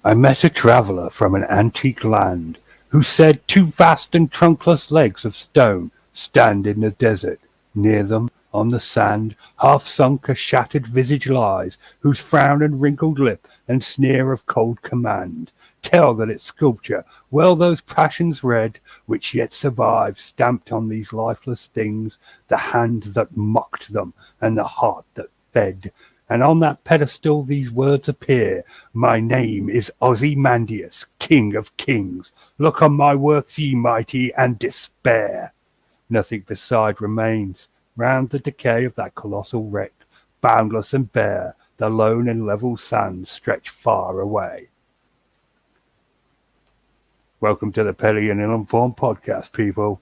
I met a traveller from an antique land who said two vast and trunkless legs of stone stand in the desert. Near them, on the sand, half sunk, a shattered visage lies, whose frown and wrinkled lip and sneer of cold command tell that its sculpture, well those passions read, which yet survive, stamped on these lifeless things the hand that mocked them and the heart that fed. And on that pedestal these words appear: My name is Ozymandias, King of Kings. Look on my works, ye mighty, and despair. Nothing beside remains. Round the decay of that colossal wreck, boundless and bare, the lone and level sands stretch far away. Welcome to the Pelly and Ill-Informed Podcast, people.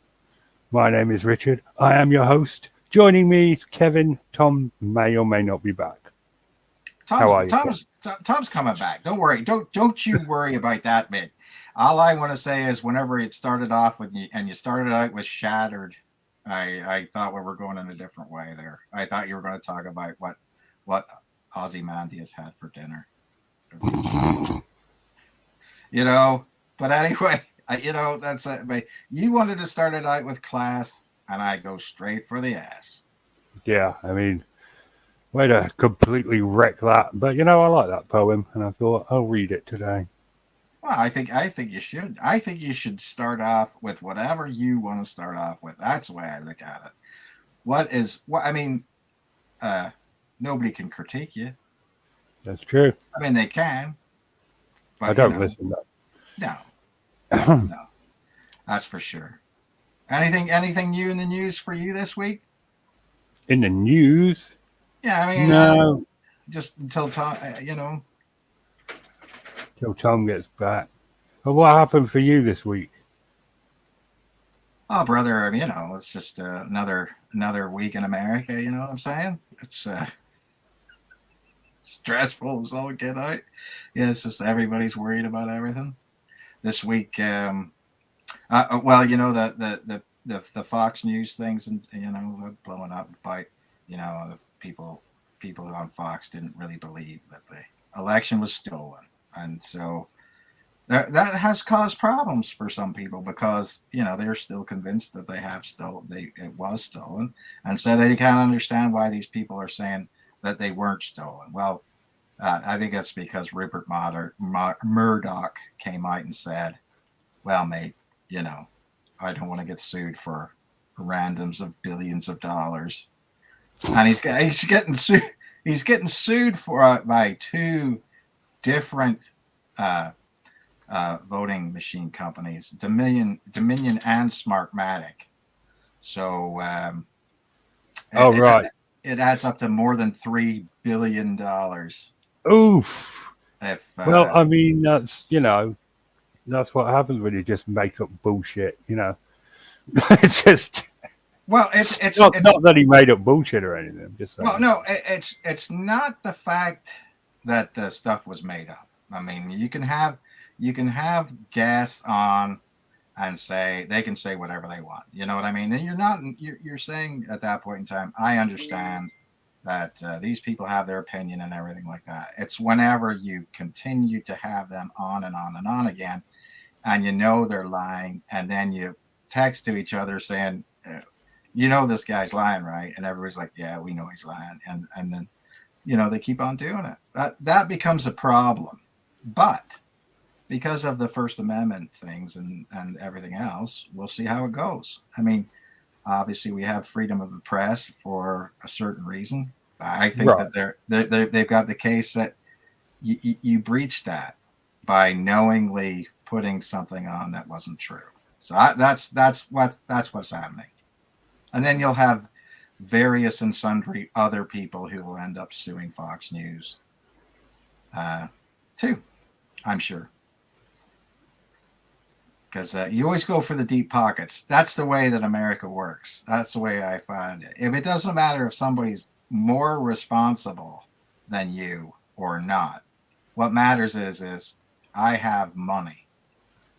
My name is Richard. I am your host. Joining me is Kevin. Tom may or may not be back. How are you, Tom's coming back. Don't worry. Don't you worry about that, man. All I want to say is, whenever it started off with you, and you started out with shattered, I thought we were going in a different way there. I thought you were going to talk about what Ozymandias had for dinner. But anyway, that's it. You wanted to start it out with class, and I go straight for the ass. Yeah, I mean, way to completely wreck that. But I like that poem, and I thought I'll read it today. Well, I think you should. I think you should start off with whatever you want to start off with. That's the way I look at it. Nobody can critique you. That's true. I mean, they can, but I don't listen though. No, that's for sure. Anything new in the news for you this week? In the news? Yeah, I mean, no. Just until Tom, Till Tom gets back. But what happened for you this week? Oh, brother, it's just another week in America. You know what I'm saying? It's stressful as all get out. Yeah, it's just everybody's worried about everything this week. The Fox News things, and blowing up about the people on Fox didn't really believe that the election was stolen, and so that has caused problems for some people because they're still convinced that it was stolen, and so they can't understand why these people are saying that they weren't stolen. Well, I think that's because Rupert Murdoch came out and said, "Well, mate, I don't want to get sued for randoms of billions of dollars," and he's getting sued. He's getting sued by two different voting machine companies, Dominion and Smartmatic. So, right. It adds up to more than $3 billion. Oof. Well, I mean, that's what happens when you just make up bullshit. It's just. Well, it's not that he made up bullshit or anything. I'm just saying. Well, no, it's not the fact that the stuff was made up. I mean, you can have guests on and they can say whatever they want. You know what I mean? And you're saying at that point in time, I understand that these people have their opinion and everything like that. It's whenever you continue to have them on and on and on again, and they're lying, and then you text to each other saying, this guy's lying, right? And everybody's like, yeah, we know he's lying. And then, they keep on doing it. That becomes a problem. But because of the First Amendment things and everything else, we'll see how it goes. I mean, obviously we have freedom of the press for a certain reason. I think that they've got the case that you breached that by knowingly putting something on that wasn't true. So that's what's happening. And then you'll have various and sundry other people who will end up suing Fox News, too, I'm sure. Because you always go for the deep pockets. That's the way that America works. That's the way I find it. If it doesn't matter if somebody's more responsible than you or not, what matters is I have money.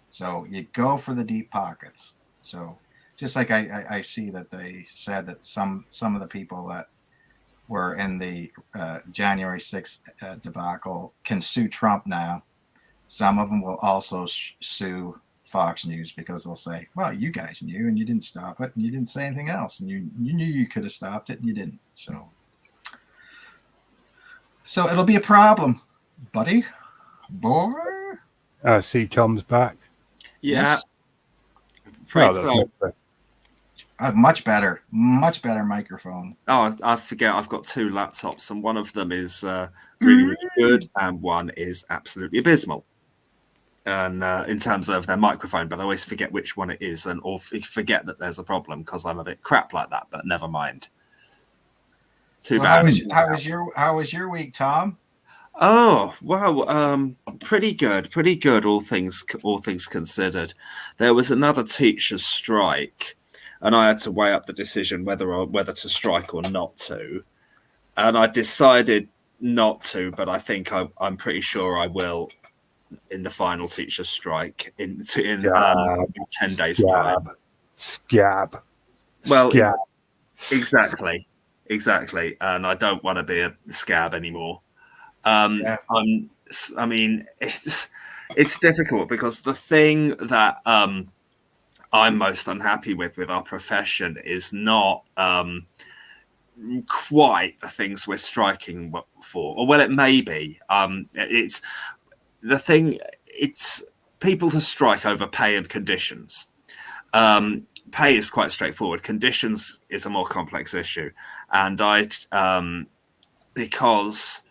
So you go for the deep pockets. So just like I see that they said that some of the people that were in the January 6th debacle can sue Trump now Some of them will also sue Fox News because they'll say, "Well, you guys knew and you didn't stop it, and you didn't say anything else, and you knew you could have stopped it and you didn't." So it'll be a problem, buddy, boy. See, Tom's back. Yeah, Yes, afraid Oh, that's so. much better. a much better microphone. Oh, I forget. I've got two laptops, and one of them is really, really good, and one is absolutely abysmal. And in terms of their microphone, but I always forget which one it is, and or forget that there's a problem because I'm a bit crap like that. But never mind. Too So bad. how was your week, Tom? Oh wow, pretty good. All things considered. There was another teachers' strike, and I had to weigh up the decision whether to strike or not to. And I decided not to, but I think I'm pretty sure I will in the final teachers' strike in Scab, 10 days' time. Scab. Well, Scab. exactly, and I don't want to be a scab anymore. Yeah. I mean, it's difficult because the thing that I'm most unhappy with our profession is not quite the things we're striking for, or well, it may be. It's the thing. It's people to strike over pay and conditions. Pay is quite straightforward. Conditions is a more complex issue, and because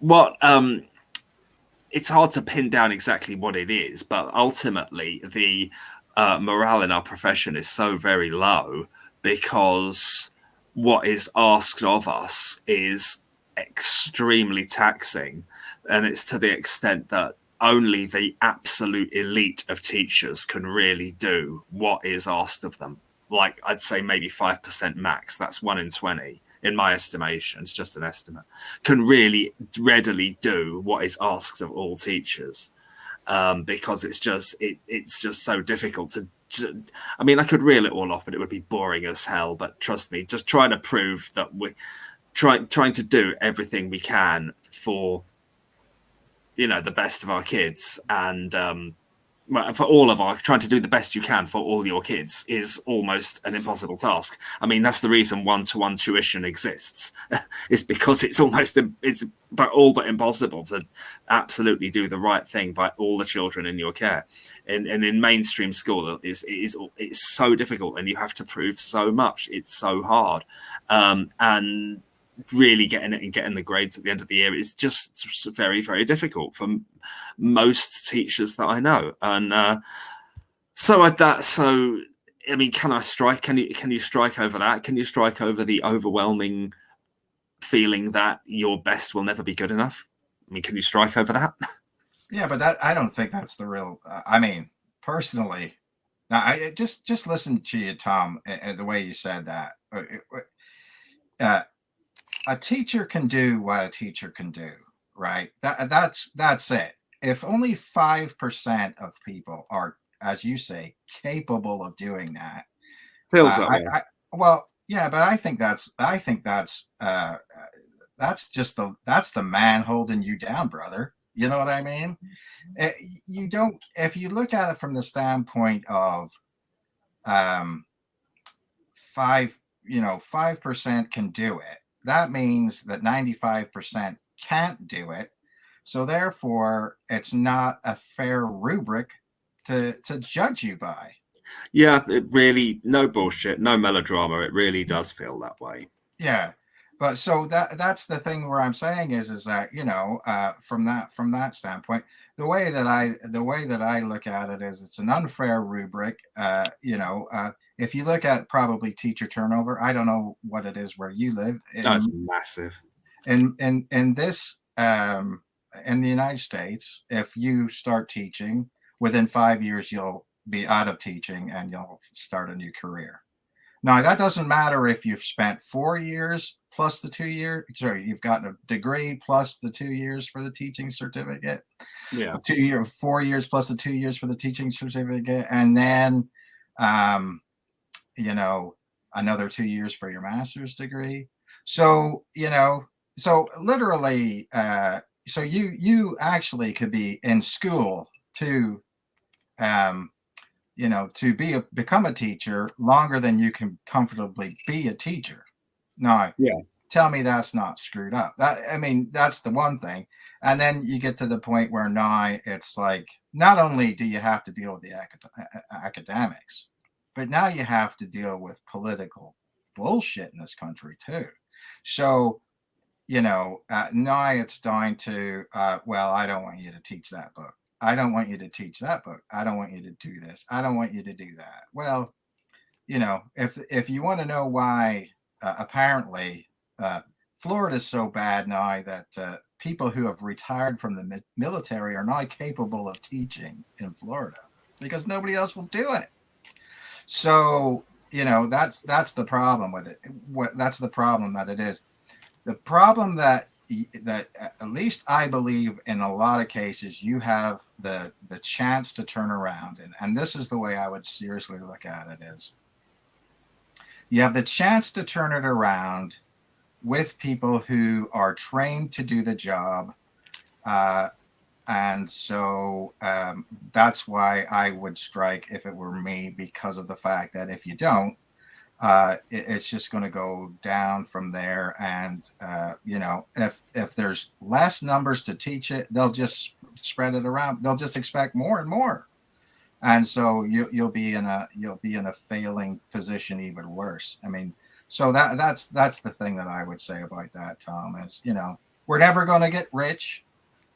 what it's hard to pin down exactly what it is, but ultimately the morale in our profession is so very low because what is asked of us is extremely taxing, and it's to the extent that only the absolute elite of teachers can really do what is asked of them. Like I'd say maybe 5% max. That's 1 in 20 in my estimation. It's just an estimate. Can really readily do what is asked of all teachers, because it's just so difficult to. I mean, I could reel it all off, but it would be boring as hell. But trust me, just trying to prove that we're trying to do everything we can for the best of our kids, and for all of our trying to do the best you can for all your kids is almost an impossible task. I mean, that's the reason one-to-one tuition exists. It's because it's but all but impossible to absolutely do the right thing by all the children in your care. And in mainstream school, it's so difficult, and you have to prove so much. It's so hard, and really getting it and getting the grades at the end of the year is just very, very difficult for most teachers that I know. And so I mean, can I strike? Can you strike over that? Can you strike over the overwhelming feeling that your best will never be good enough? I mean, can you strike over that? Yeah, but I don't think that's the real. I mean, personally, now I just listen to you, Tom, and the way you said that. A teacher can do what a teacher can do, right? That's it. If only 5% of people are, as you say, capable of doing that, Feels that way. well, yeah, but I think that's that's the man holding you down, brother. You know what I mean? You don't. If you look at it from the standpoint of um, 5% can do it. That means that 95% can't do it. So therefore, it's not a fair rubric to judge you by. Yeah, it really, no bullshit, no melodrama. It really does feel that way. Yeah, but so that's the thing where I'm saying is that from that standpoint, the way that I look at it is it's an unfair rubric. If you look at probably teacher turnover, I don't know what it is where you live. That's massive. In this in the United States, if you start teaching within 5 years, you'll be out of teaching and you'll start a new career. Now, that doesn't matter if you've spent 4 years plus the 2 year. Sorry, you've gotten a degree plus the 2 years for the teaching certificate. Yeah. 4 years plus the 2 years for the teaching certificate, and then, um, another 2 years for your master's degree. So, so literally, so you actually could be in school to to become a teacher longer than you can comfortably be a teacher. Now, Yeah. tell me that's not screwed up. That's the one thing. And then you get to the point where now it's like, not only do you have to deal with the academics, but now you have to deal with political bullshit in this country too. So, now it's down to, well, I don't want you to teach that book. I don't want you to teach that book. I don't want you to do this. I don't want you to do that. Well, if you want to know why, apparently, Florida is so bad now that people who have retired from the military are not capable of teaching in Florida because nobody else will do it. So, that's the problem with it. That's the problem that it is. The problem that at least I believe in a lot of cases you have the chance to turn around, and this is the way I would seriously look at it is, you have the chance to turn it around with people who are trained to do the job. And so that's why I would strike if it were me, because of the fact that if you don't, it's just going to go down from there. And, if there's less numbers to teach it, they'll just spread it around. They'll just expect more and more. And so you'll be in a failing position, even worse. So that's the thing that I would say about that, Tom, is, we're never going to get rich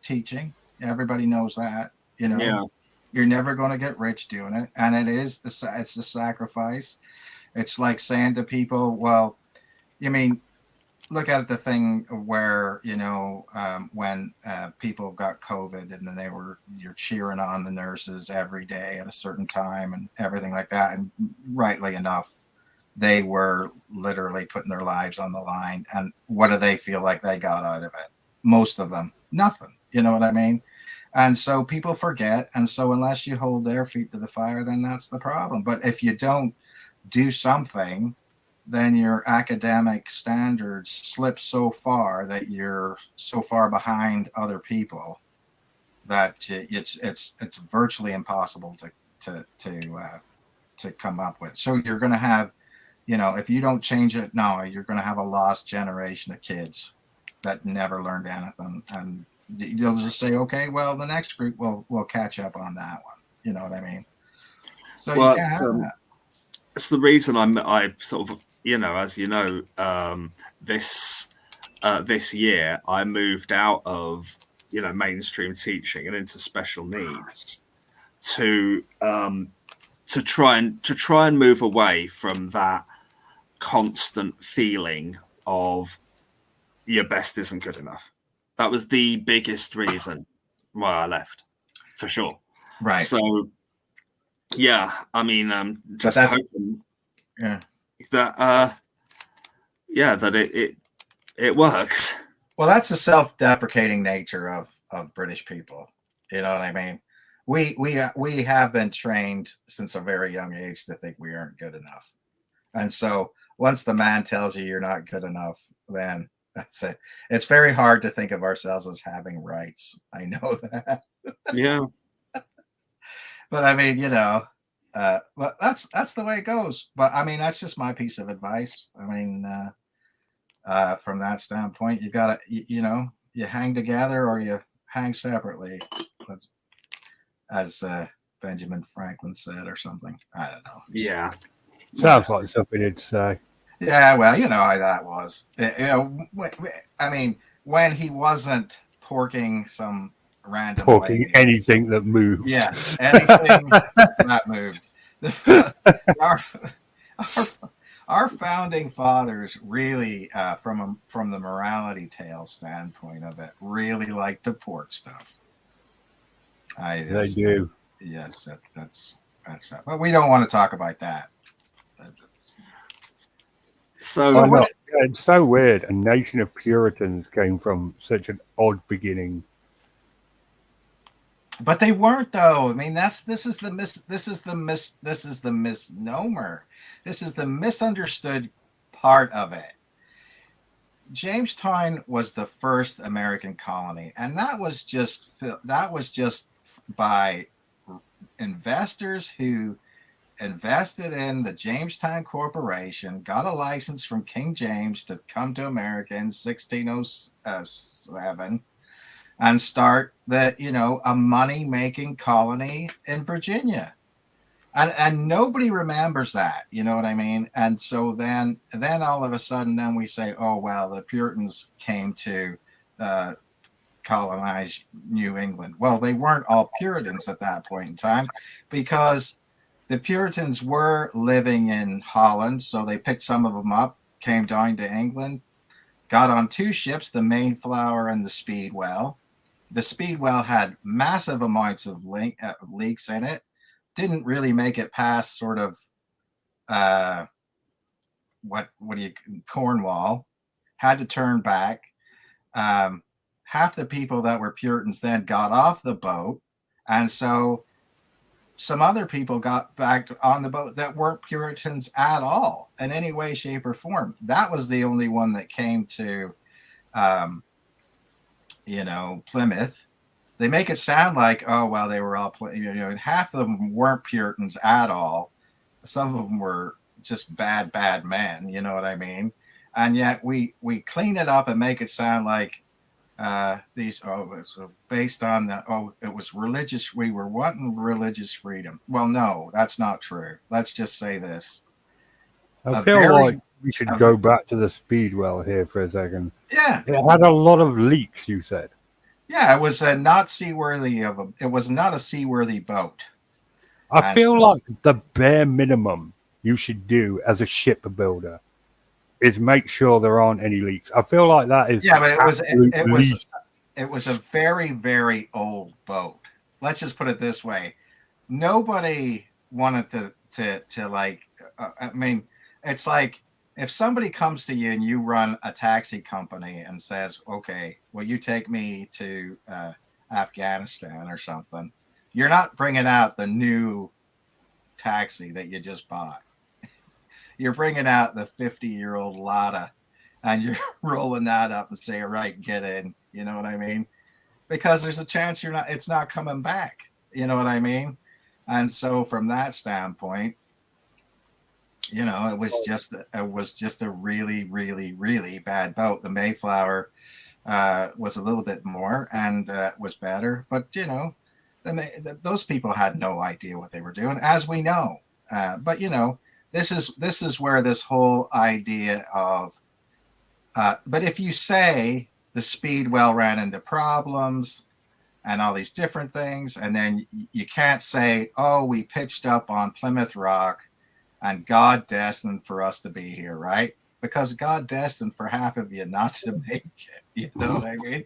teaching. Everybody knows that, Yeah. You're never going to get rich doing it. And it's a sacrifice. It's like saying to people, well, look at the thing where, when people got COVID and then you're cheering on the nurses every day at a certain time and everything like that. And rightly enough, they were literally putting their lives on the line. And what do they feel like they got out of it? Most of them, nothing. You know what I mean? And so people forget. And so unless you hold their feet to the fire, then that's the problem. But if you don't do something, then your academic standards slip so far that you're so far behind other people that it's virtually impossible to come up with. So you're going to have, if you don't change it now, you're going to have a lost generation of kids that never learned anything, and you'll just say, okay, well, the next group will catch up on that one. You know what I mean? So Well, you can't have that. It's the reason I sort of, as you know, this year I moved out of mainstream teaching and into special needs to try and move away from that constant feeling of your best isn't good enough. That was the biggest reason why I left, for sure. Right. So yeah, just hoping that that it works. Well, that's the self-deprecating nature of British people. You know what I mean? We have been trained since a very young age to think we aren't good enough. And so once the man tells you you're not good enough, then that's it. It's very hard to think of ourselves as having rights. I know that. Yeah. But but that's the way it goes. But that's just my piece of advice. From that standpoint, you gotta, you hang together or you hang separately. As Benjamin Franklin said, or something. I don't know. Yeah. Sounds like something he'd say. Yeah, well, you know how that was. When he wasn't porking some random Porking anything that moved. Yes, anything that moved. Our founding fathers really, from the morality tale standpoint of it, really liked to pork stuff. They do. Yes, that's that. But we don't want to talk about that. It's so weird. A nation of Puritans came from such an odd beginning. But they weren't, though. This is the misnomer. This is the misunderstood part of it. Jamestown was the first American colony, and that was just by investors who invested in the Jamestown Corporation, got a license from King James to come to America in 1607 and start a money-making colony in Virginia. And nobody remembers that, you know what I mean? And so then all of a sudden, then we say, oh, well, the Puritans came to colonize New England. Well, they weren't all Puritans at that point in time, because the Puritans were living in Holland, so they picked some of them up, came down to England, got on two ships, the Mayflower and the Speedwell. The Speedwell had massive amounts of leaks in it, didn't really make it past sort of Cornwall, had to turn back. Half the people that were Puritans then got off the boat, and so some other people got back on the boat that weren't Puritans at all in any way, shape, or form. That was the only one that came to, Plymouth. They make it sound like, oh, well, they were all, half of them weren't Puritans at all. Some of them were just bad men, you know what I mean? And yet we clean it up and make it sound like so based on it was religious. We were wanting religious freedom. Well, no, that's not true. Let's just say this. I feel like we should go back to the Speedwell here for a second. Yeah. It had a lot of leaks, you said. Yeah, it was not seaworthy it was not a seaworthy boat. I feel like the bare minimum you should do as a shipbuilder is make sure there aren't any leaks. I feel like that is but it was a very, very old boat. Let's just put it this way: nobody wanted to like. I mean, it's like if somebody comes to you and you run a taxi company and says, "Okay, well, you take me to Afghanistan or something," you're not bringing out the new taxi that you just bought. You're bringing out the 50-year-old Lada, and you're rolling that up and say, all right, get in. You know what I mean? Because there's a chance it's not coming back. You know what I mean? And so from that standpoint, it was just a really, really, really bad boat. The Mayflower was a little bit more and was better, but those people had no idea what they were doing, as we know. But this is where this whole idea of but if you say the Speedwell ran into problems and all these different things, and then you can't say, oh, we pitched up on Plymouth Rock and God destined for us to be here, right? Because God destined for half of you not to make it. You know what I mean?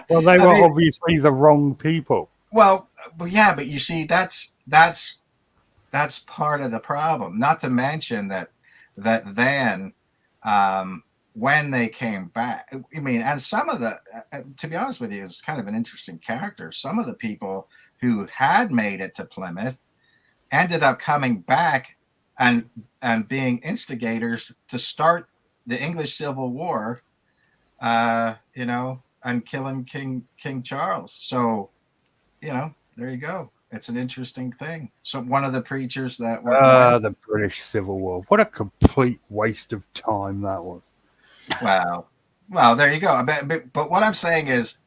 Well, they were obviously the wrong people. Well, yeah, but you see, that's part of the problem. Not to mention that then when they came back, I mean, and some of the, to be honest with you, it's kind of an interesting character. Some of the people who had made it to Plymouth ended up coming back and being instigators to start the English Civil War, and killing King Charles. So, there you go. It's an interesting thing. So one of the preachers that were the British Civil War. What a complete waste of time that was. Well, there you go. But what I'm saying is,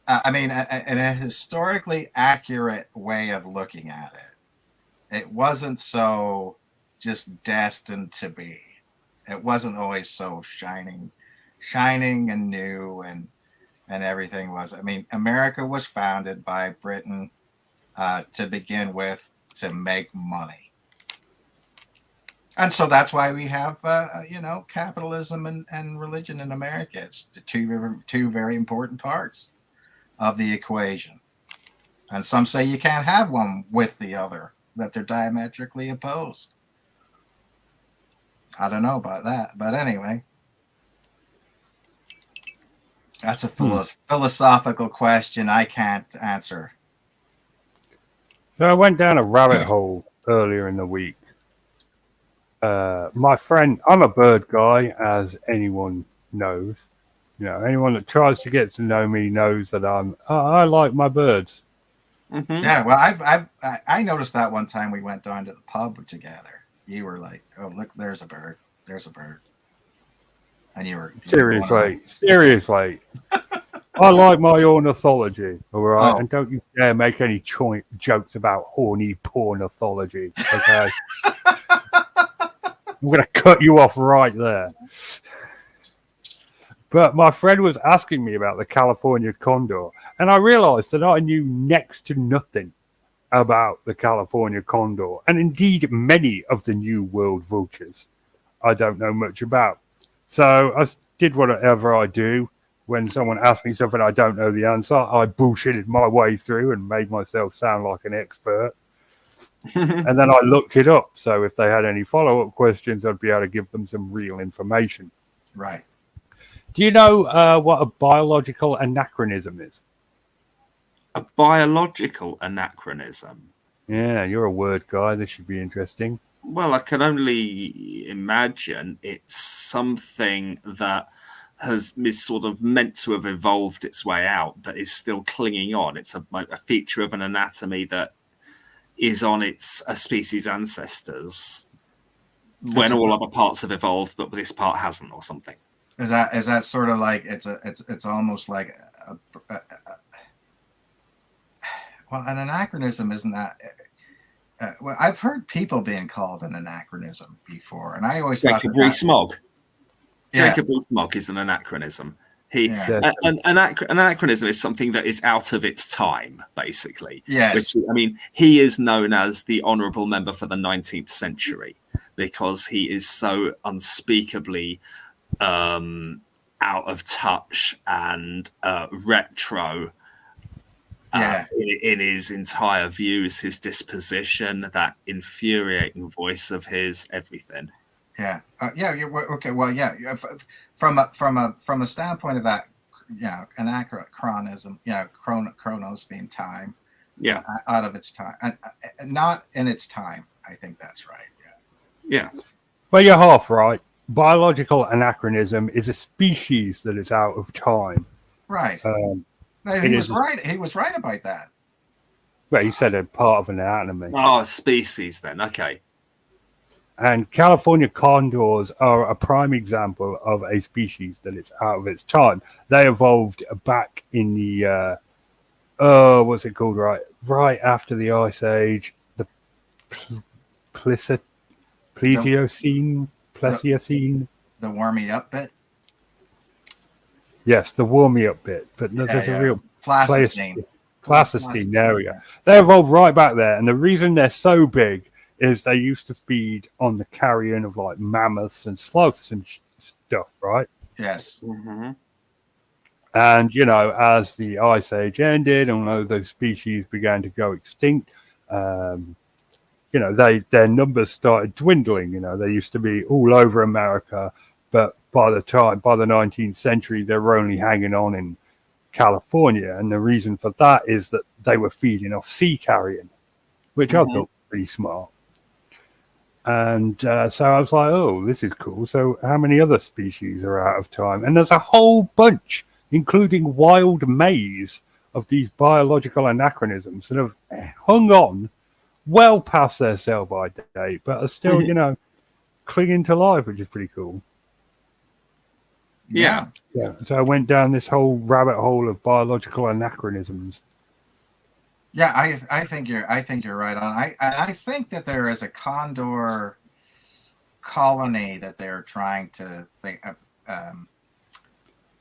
in a historically accurate way of looking at it, it wasn't so just destined to be. It wasn't always so shining and new and everything was. I mean, America was founded by Britain to begin with, to make money. And so that's why we have, capitalism and religion in America. It's the two very important parts of the equation. And some say you can't have one with the other, that they're diametrically opposed. I don't know about that, but anyway. That's a philosophical question I can't answer. So I went down a rabbit hole earlier in the week. My friend, I'm a bird guy, as anyone knows. Anyone that tries to get to know me knows that I like my birds. Mm-hmm. Yeah, well, I noticed that one time we went down to the pub together. You were like, "Oh, look, there's a bird. There's a bird," and you were going on. Seriously. I like my ornithology, all right? Oh, And don't you dare make any jokes about horny pornithology, okay? I'm going to cut you off right there. But my friend was asking me about the California condor, and I realized that I knew next to nothing about the California condor, and indeed many of the New World vultures I don't know much about. So I did whatever I do. When someone asks me something I don't know the answer, I bullshitted my way through and made myself sound like an expert. And then I looked it up. So if they had any follow-up questions, I'd be able to give them some real information. right. Do you know what a biological anachronism is? A biological anachronism. Yeah, you're a word guy. This should be interesting. Well, I can only imagine it's something that is sort of meant to have evolved its way out, but is still clinging on. It's a feature of an anatomy that is on a species' ancestors when all other parts have evolved, but this part hasn't, or something. Is that sort of like it's almost like well, an anachronism isn't that. Well, I've heard people being called an anachronism before, and I always thought Jacob Rees-Mogg. Yeah. Jacob Rees-Mogg is an anachronism. Yeah. An anachronism is something that is out of its time, basically. Yes. Which, I mean, he is known as the honourable member for the 19th century because he is so unspeakably out of touch and retro. In his entire views, his disposition, that infuriating voice of his, everything. Yeah, okay. Well, yeah. From a standpoint of that, anachronism, chronos being time. Yeah, out of its time, not in its time. I think that's right. Yeah. Well, you're half right. Biological anachronism is a species that is out of time. Right. He was right. He was right about that. Well, he said a part of an anatomy. Oh, species then. Okay. And California condors are a prime example of a species that is out of its time. They evolved back in the, what's it called? Right after the Ice Age, the Pleistocene? The warm me up bit? Yes, the warm me up bit. But there's a real Pleistocene. Pleistocene, there we go. They evolved right back there. And the reason they're so big is they used to feed on the carrion of like mammoths and sloths and stuff, right? Yes. Mm-hmm. And, as the Ice Age ended, and all those species began to go extinct, their numbers started dwindling. They used to be all over America, but by the 19th century, they were only hanging on in California. And the reason for that is that they were feeding off sea carrion, which I thought was pretty smart. And so I was like, oh, this is cool. So how many other species are out of time? And there's a whole bunch, including wild maize, of these biological anachronisms that have hung on well past their sell-by date, but are still, clinging to life, which is pretty cool. Yeah. So I went down this whole rabbit hole of biological anachronisms. Yeah, I think you're right on. I think that there is a condor colony that they're trying to think. Well,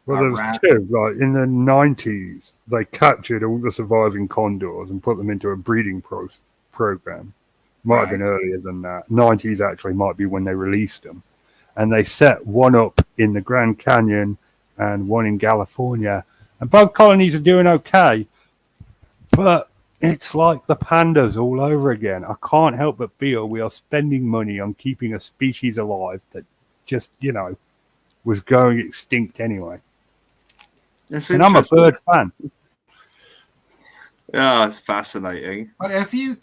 there was two. Like in the 90s, they captured all the surviving condors and put them into a breeding program. Might have been earlier than that. 90s actually might be when they released them, and they set one up in the Grand Canyon and one in California, and both colonies are doing okay, but it's like the pandas all over again. I can't help but feel we are spending money on keeping a species alive that just, was going extinct anyway. And I'm a bird fan. Yeah, it's fascinating. But if you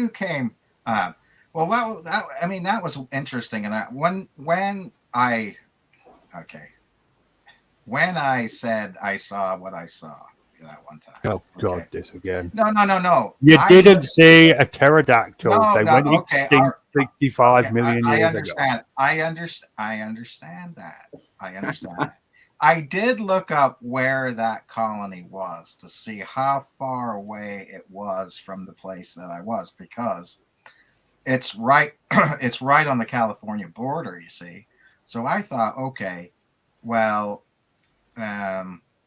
came, that was interesting. And when I when I said I saw what I saw that one time. Oh God, Okay. this again. No. You didn't see a pterodactyl. No, They no. went Okay. extinct 65 Okay. million I years ago. understand. I understand that. I understand that. I did look up where that colony was to see how far away it was from the place that I was, because it's right it's right on the California border, you see. So I thought, okay, well,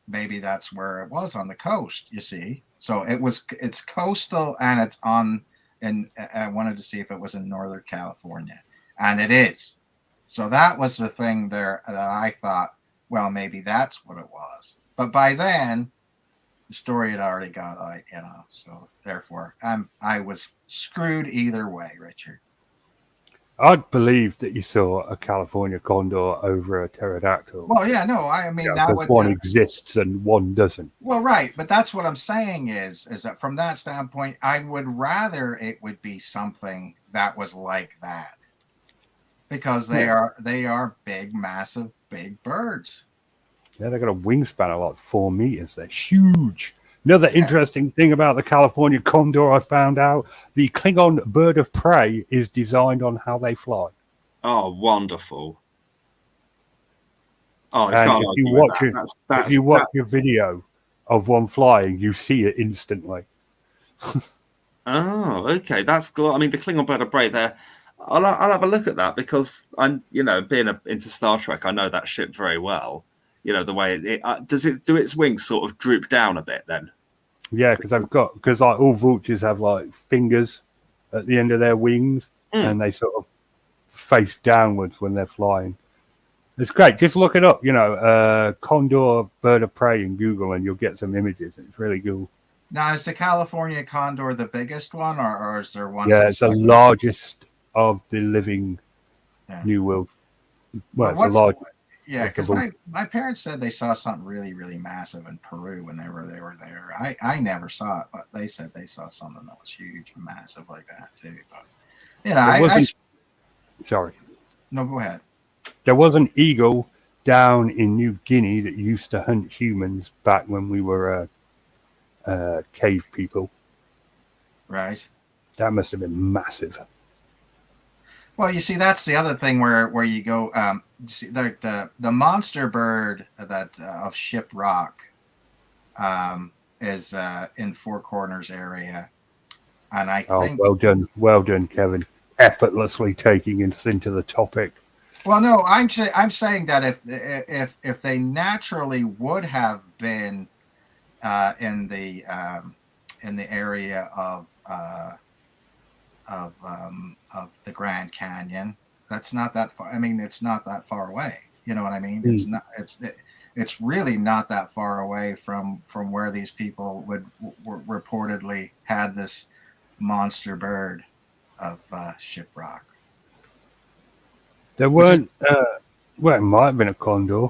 maybe that's where it was, on the coast, you see. So it's coastal, and it's on, and I wanted to see if it was in Northern California, and it is. So that was the thing there that I thought, well, maybe that's what it was. But by then, the story had already got out, so therefore I was screwed either way, Richard. I'd believe that you saw a California condor over a pterodactyl. Well, yeah, no, I mean, that Because would one exists and one doesn't. well, right, but that's what I'm saying is that from that standpoint, I would rather it would be something that was like that, because they are big, massive, big birds. Yeah, they got a wingspan of like 4 meters. They're huge. Another Yeah. interesting thing about the California condor I found out, the Klingon bird of prey is designed on how they fly. Oh, wonderful. Oh, I And can't if you argue with watch that. it, if you watch a video of one flying, you see it instantly. Oh, okay, that's cool. I mean, the Klingon bird of prey there. I'll have a look at that, because I'm, being into Star Trek, I know that ship very well. The way does it do its wings sort of droop down a bit then? Yeah, because like all vultures have like fingers at the end of their wings, and they sort of face downwards when they're flying. It's great. Just look it up, condor bird of prey in Google, and you'll get some images. It's really cool. Now, is the California condor the biggest one, or is there one? Yeah, it's the largest of the living New World. Well, it's the largest. Yeah, because my parents said they saw something really, really massive in Peru when they were there. I never saw it, but they said they saw something that was huge and massive like that too. But sorry. No, go ahead. There was an eagle down in New Guinea that used to hunt humans back when we were cave people. Right. That must have been massive. Well, you see, that's the other thing where you go. See, the monster bird that of Ship Rock is in Four Corners area, and I think. Well done, Kevin. Effortlessly taking us into the topic. Well, no, I'm saying that if they naturally would have been in the area of the Grand Canyon, that's not that far. I mean, it's not that far away. You know what I mean? It's not. It's really not that far away from where these people were reportedly had this monster bird of Shiprock. There weren't. Well, it might have been a condor.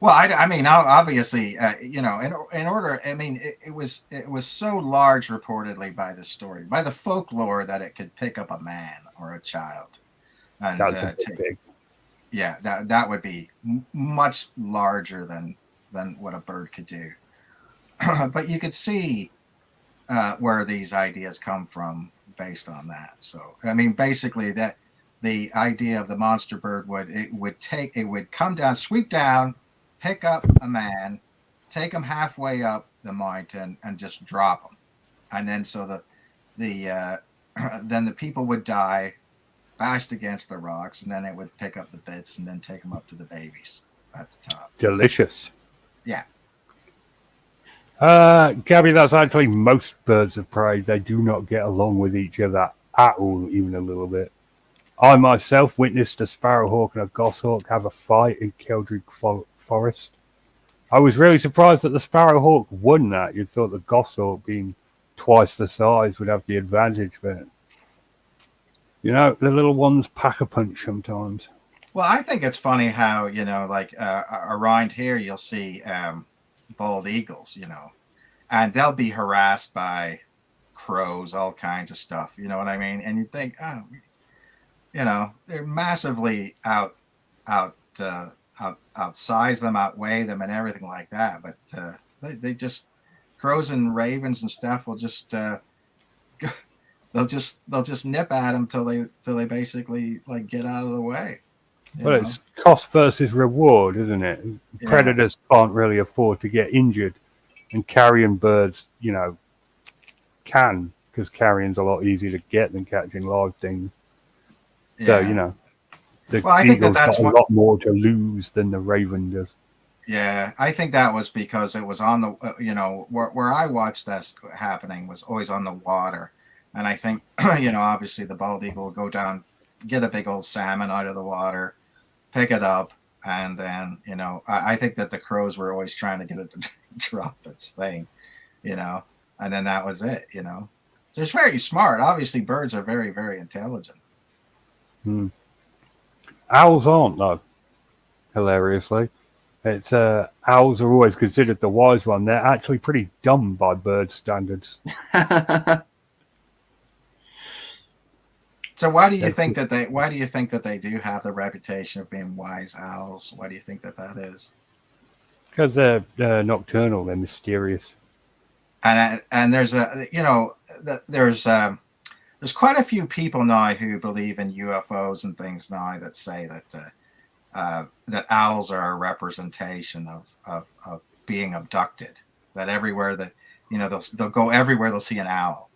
Well, I mean, obviously, in order, I mean, it was so large, reportedly, by the story, by the folklore, that it could pick up a man or a child. And that's a bit big. Yeah, that would be much larger than what a bird could do. But you could see where these ideas come from based on that. So, I mean, basically, that the idea of the monster bird would come down, sweep down, pick up a man, take him halfway up the mountain, and just drop him, and then so then the people would die, bashed against the rocks, and then it would pick up the bits and then take them up to the babies at the top. Delicious. Yeah. Gabby, that's actually most birds of prey. They do not get along with each other at all, even a little bit. I myself witnessed a sparrowhawk and a goshawk have a fight in Keldrick Forest. I was really surprised that the sparrowhawk won that. You'd thought the goshawk, being twice the size, would have the advantage, but the little ones pack a punch sometimes. Well, I think it's funny how, like around here you'll see bald eagles, and they'll be harassed by crows, all kinds of stuff. You know what I mean? And you think, oh, they're massively outsize them, outweigh them, and everything like that. But they just crows and ravens and stuff will just they'll just nip at them till they basically like get out of the way. You Well, know? it's cost versus reward, isn't it? Yeah. Predators can't really afford to get injured, and carrion birds, can, because carrion's a lot easier to get than catching live things. Yeah. So, the Well, I think eagle's that's got a what. lot more to lose than the raven does. Yeah, I think that was because it was on the where I watched this happening was always on the water, and I think obviously the bald eagle will go down, get a big old salmon out of the water, pick it up, and then I think that the crows were always trying to get it to drop its thing, and then that was it. So it's very smart. Obviously, birds are very, very intelligent. Owls aren't, though. Hilariously, it's owls are always considered the wise one. They're actually pretty dumb by bird standards. So why do you think that they do have the reputation of being wise owls? Why do you think that is? Because they're nocturnal, they're mysterious. And there's there's quite a few people now who believe in UFOs and things now that say that owls are a representation of being abducted. That everywhere that they'll go everywhere they'll see an owl.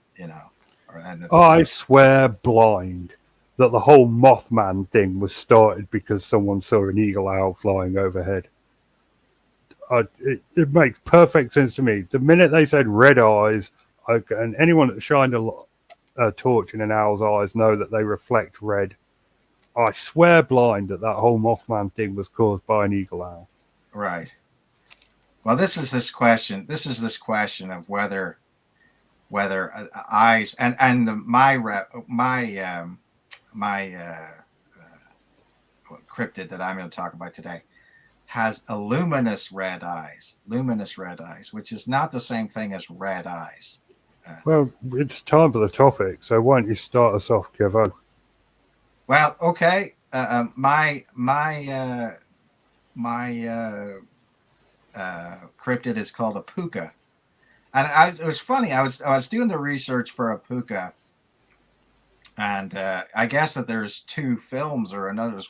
I swear blind that the whole Mothman thing was started because someone saw an eagle owl flying overhead. It makes perfect sense to me. The minute they said red eyes, and anyone that shined a torch in an owl's eyes know that they reflect red. I swear blind that whole Mothman thing was caused by an eagle owl. Right. Well, this is this question of whether eyes and my cryptid that I'm going to talk about today has luminous red eyes, which is not the same thing as red eyes. Well, it's time for the topic, so why don't you start us off, Kevin? Well, okay. My cryptid is called a puka, and it was funny. I was doing the research for a puka, and I guess that there's two films or another.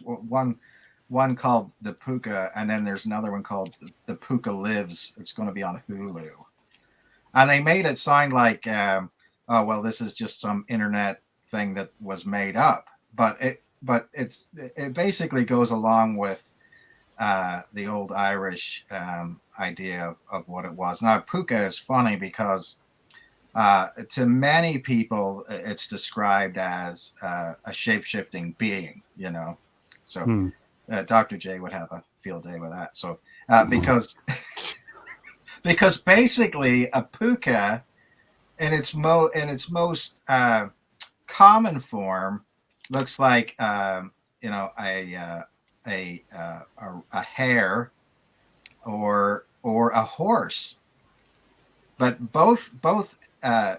One called The Puka, and then there's another one called The Puka Lives. It's going to be on Hulu. And they made it sound like, oh, well, this is just some internet thing that was made up. But it basically goes along with the old Irish idea of what it was. Now, Puka is funny because to many people, it's described as a shape-shifting being, So Dr. J would have a field day with that. So because basically a puka in its most common form looks like a hare or a horse, but both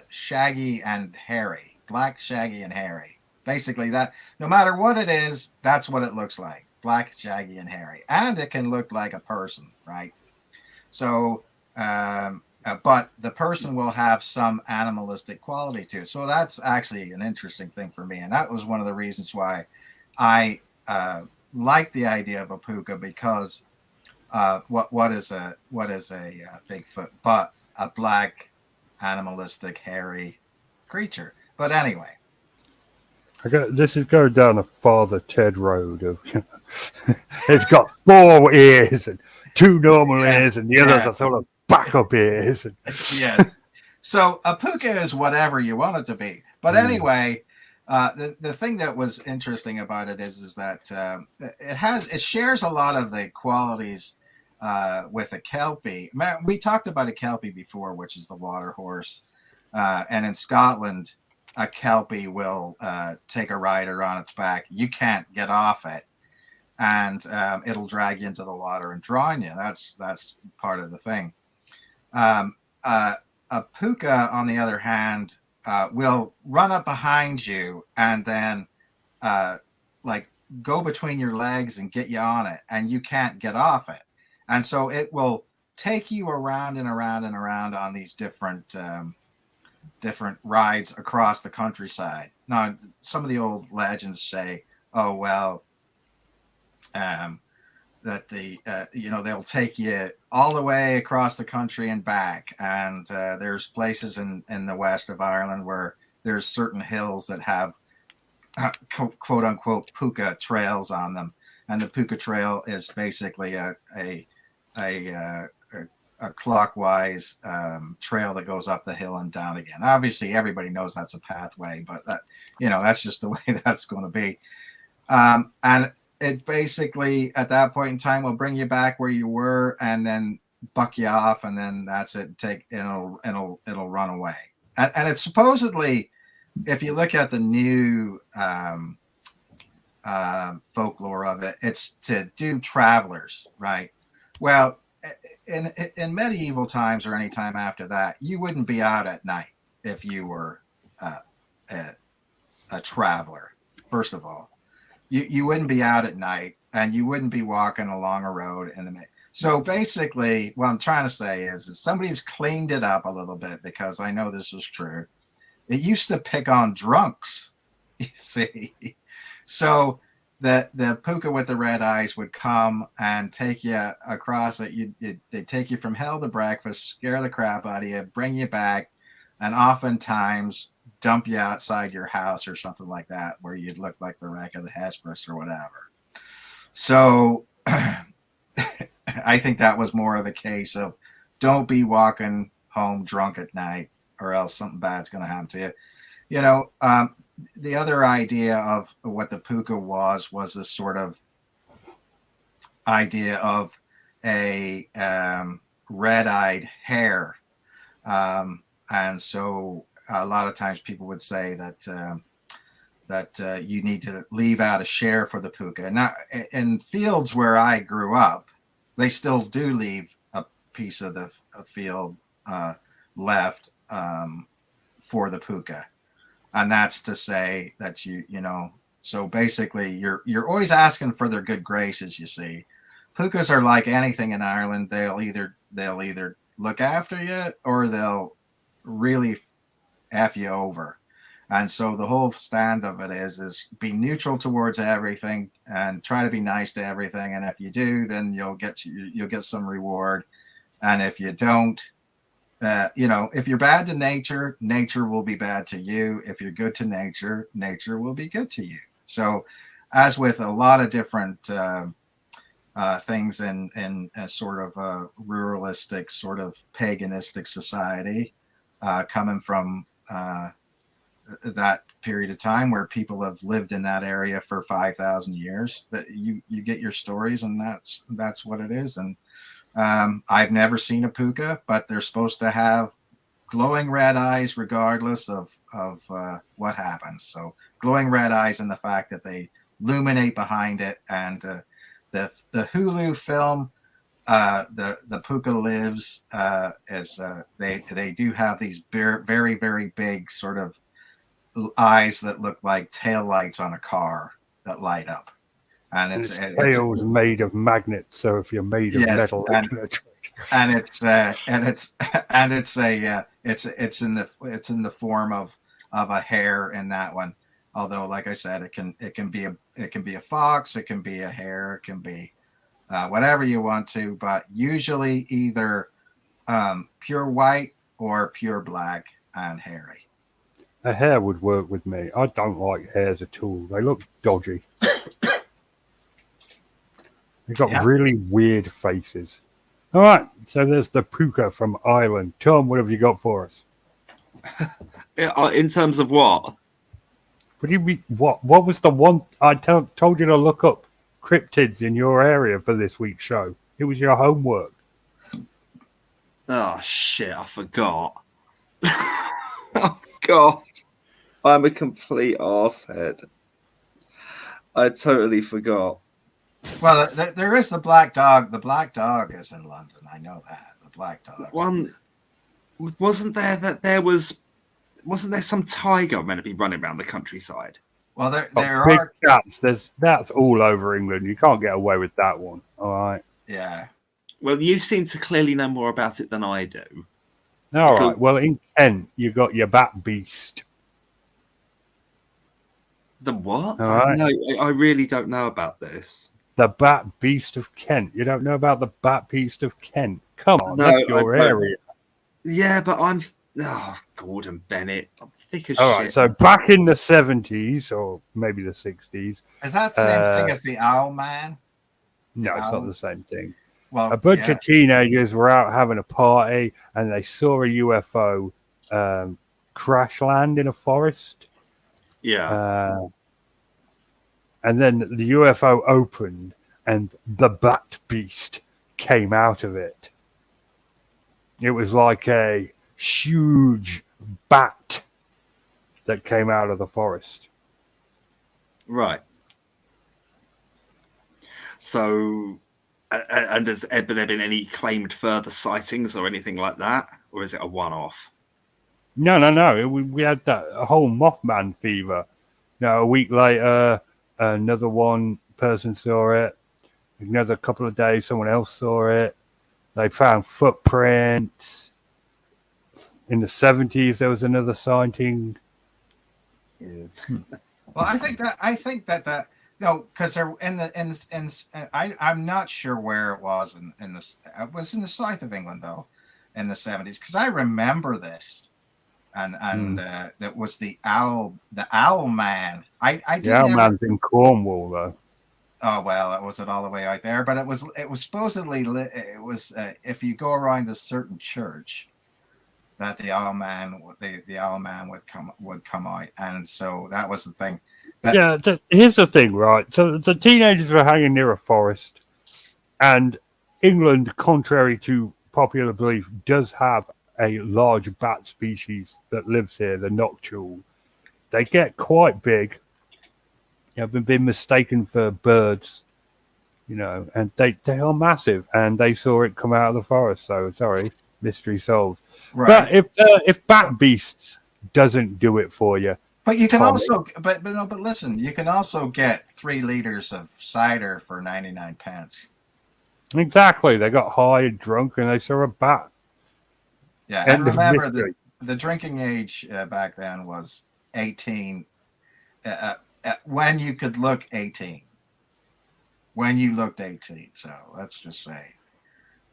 shaggy and hairy, black, shaggy, and hairy. Basically, that no matter what it is, that's what it looks like: black, shaggy, and hairy. And it can look like a person, right? So, but the person will have some animalistic quality to it. So that's actually an interesting thing for me, and that was one of the reasons why I like the idea of a puka, because what is a Bigfoot but a black, animalistic, hairy creature? But anyway. This is going down a Father Ted road of it's got 4 ears and 2 normal ears, and the others are sort of backup ears. Yes. So a puka is whatever you want it to be. But anyway, the thing that was interesting about it is that it shares a lot of the qualities with a kelpie. We talked about a kelpie before, which is the water horse, and in Scotland, a kelpie will take a rider on its back. You can't get off it, and it'll drag you into the water and drown you. That's part of the thing. A puka, on the other hand, will run up behind you and then go between your legs and get you on it, and you can't get off it. And so it will take you around and around and around on these different rides across the countryside. Now, some of the old legends say, oh, well, that they'll take you all the way across the country and back. And there's places in the west of Ireland where there's certain hills that have quote unquote puka trails on them. And the puka trail is basically a clockwise trail that goes up the hill and down again. Obviously, everybody knows that's a pathway, but that's just the way that's going to be. And it basically, at that point in time, will bring you back where you were, and then buck you off, and then that's it. It'll run away. And it's supposedly, if you look at the new folklore of it, it's to do travelers, right? Well, in medieval times or any time after that, you wouldn't be out at night if you were a traveler. First of all, you wouldn't be out at night, and you wouldn't be walking along a road in the. So basically, what I'm trying to say is somebody's cleaned it up a little bit, because I know this is true. It used to pick on drunks, you see. So the puka with the red eyes would come and take you across it. They'd take you from hell to breakfast, scare the crap out of you, bring you back, and oftentimes dump you outside your house or something like that, where you'd look like the wreck of the Hesperus or whatever. So I think that was more of a case of don't be walking home drunk at night, or else something bad's going to happen to you. The other idea of what the puka was this sort of idea of a red-eyed hare. And so a lot of times people would say that you need to leave out a share for the puka. Now, in fields where I grew up, they still do leave a piece of the field left for the puka. And that's to say that so basically you're always asking for their good graces, you see. Pukas are like anything in Ireland. They'll either look after you, or they'll really F you over. And so the whole stand of it is be neutral towards everything and try to be nice to everything. And if you do, then you'll get some reward. And if you don't, if you're bad to nature, nature will be bad to you. If you're good to nature, nature will be good to you. So as with a lot of different things in a sort of a ruralistic, sort of paganistic society, coming from that period of time where people have lived in that area for 5,000 years, that you get your stories, and that's what it is. And I've never seen a puka, but they're supposed to have glowing red eyes regardless of what happens. So glowing red eyes, and the fact that they illuminate behind it. And the Hulu film, the puka lives, they do have these very, very big sort of eyes that look like tail lights on a car that light up. And its tail's made of magnets, so if you're made of metal, it's in the form of a hare in that one. Although, like I said, it can be a fox, it can be a hare, it can be whatever you want to, but usually either pure white or pure black and hairy. A hare would work with me. I don't like hares at all. They look dodgy. They've got really weird faces. All right, so there's the puka from Ireland. Tom, what have you got for us? In terms of what? What do you mean? What was the one I told you to look up? Cryptids in your area for this week's show. It was your homework. Oh shit! I forgot. Oh God, I'm a complete arsehead. I totally forgot. Well, there is the black dog. The black dog is in London. I know that. The black dog. Wasn't there some tiger meant to be running around the countryside? Well, there Big are. cats. That's all over England. You can't get away with that one. All right. Yeah. Well, you seem to clearly know more about it than I do. All right. Well, in Kent, you got your bat beast. The what? All right. No, I really don't know about this. The bat beast of Kent. You don't know about the bat beast of Kent? Come on, No, that's your area. Yeah, but I'm. Oh, Gordon Bennett. I'm thick as All shit. right. So back in the 70s or maybe the 60s. Is that the same thing as the Owl Man? No, it's not the same thing. Well, a bunch of teenagers were out having a party and they saw a UFO crash land in a forest. Yeah. And then the UFO opened and the bat beast came out of it. It was like a huge bat that came out of the forest. Right. So, and has there been any claimed further sightings or anything like that? Or is it a one-off? No. We had that whole Mothman fever. A week later, another one person saw it. Another couple of days, someone else saw it. They found footprints. In the 70s, there was another sighting. Yeah. Well, I think that no, because they're I'm not sure where it was in this. It was in the south of England though, in the 70s, because I remember this, and that was the owl man. The owl man's in Cornwall though. Oh well, it wasn't all the way out there, but it was supposedly if you go around a certain church, that the owl man would come out, and so that was the thing. Here's the thing, right? So the teenagers were hanging near a forest, and England, contrary to popular belief, does have a large bat species that lives here, the noctule. They get quite big. Have been mistaken for birds, and they are massive, and they saw it come out of the forest. So sorry, mystery solved. Right. But if bat beasts doesn't do it for you, but you can also, but listen, you can also get 3 liters of cider for 99 pence. Exactly, they got high and drunk, and they saw a bat. Yeah, and remember the drinking age back then was 18. When you could look 18. When you looked 18, so let's just say